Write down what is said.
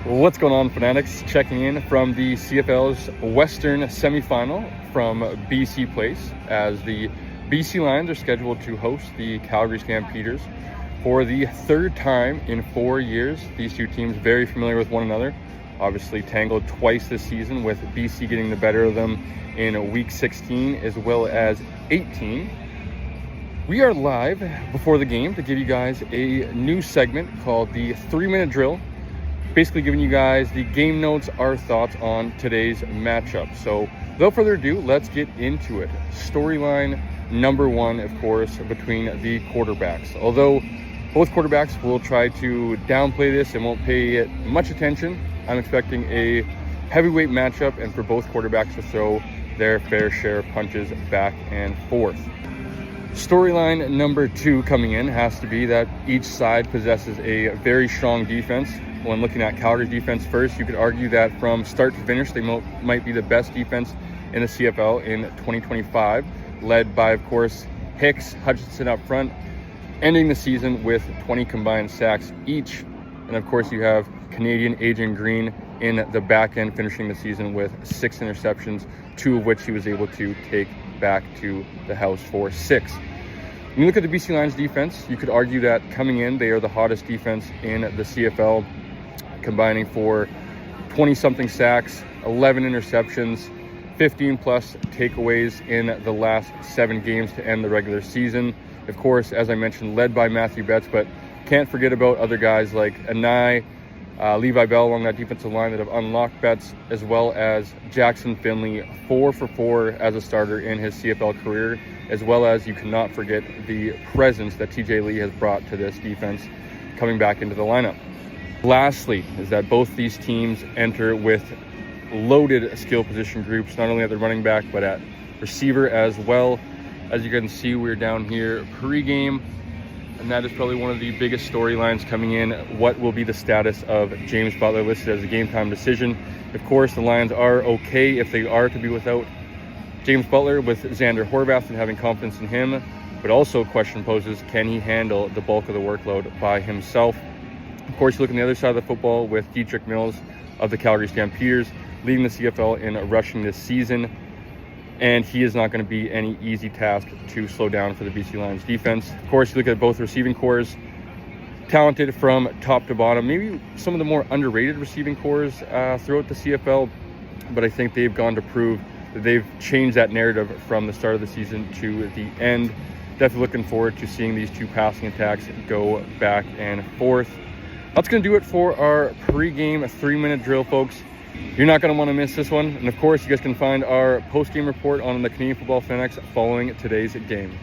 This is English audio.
What's going on, Fanatics? Checking in from the Cfl'S Western semifinal from BC Place, as the BC Lions are scheduled to host the Calgary Stampeders for the third time in 4 years. These two teams very familiar with one another, obviously tangled twice this season, with BC getting the better of them in week 16 as well as 18. We are live before the game to give you guys a new segment called the 3-minute drill, basically giving you guys the game notes, our thoughts on today's matchup. So without further ado, let's get into it. Storyline number one, of course, between the quarterbacks. Although both quarterbacks will try to downplay this and won't pay it much attention, I'm expecting a heavyweight matchup and for both quarterbacks to throw their fair share of punches back and forth. Storyline number two coming in has to be that each side possesses a very strong defense. When looking at Calgary's defense first, you could argue that from start to finish, they might be the best defense in the CFL in 2025, led by, of course, Hicks, Hutchinson up front, ending the season with 20 combined sacks each. And of course, you have Canadian Adrian Green in the back end, finishing the season with 6 interceptions, 2 of which he was able to take back to the house for 6. When you look at the BC Lions defense, you could argue that coming in, they are the hottest defense in the CFL, combining for 20-something sacks, 11 interceptions, 15-plus takeaways in the last 7 games to end the regular season. Of course, as I mentioned, led by Matthew Betts, but can't forget about other guys like Anai, Levi Bell along that defensive line that have unlocked Betts, as well as Jackson Finley, 4 for 4 as a starter in his CFL career, as well as you cannot forget the presence that TJ Lee has brought to this defense coming back into the lineup. Lastly, is that both these teams enter with loaded skill position groups, not only at the running back, but at receiver as well. As you can see, we're down here pre-game, and that is probably one of the biggest storylines coming in. What will be the status of James Butler, listed as a game-time decision? Of course, the Lions are okay if they are to be without James Butler, with Xander Horvath and having confidence in him, but also question poses, can he handle the bulk of the workload by himself? Of course, you look on the other side of the football with Dietrich Mills of the Calgary Stampeders leading the CFL in rushing this season, and he is not going to be any easy task to slow down for the BC Lions defense. Of course, you look at both receiving cores, talented from top to bottom, maybe some of the more underrated receiving cores throughout the CFL, but I think they've gone to prove that they've changed that narrative from the start of the season to the end. Definitely looking forward to seeing these two passing attacks go back and forth. That's going to do it for our pre-game 3-minute drill, folks. You're not going to want to miss this one. And of course, you guys can find our post-game report on the Canadian Football Fanatics following today's game.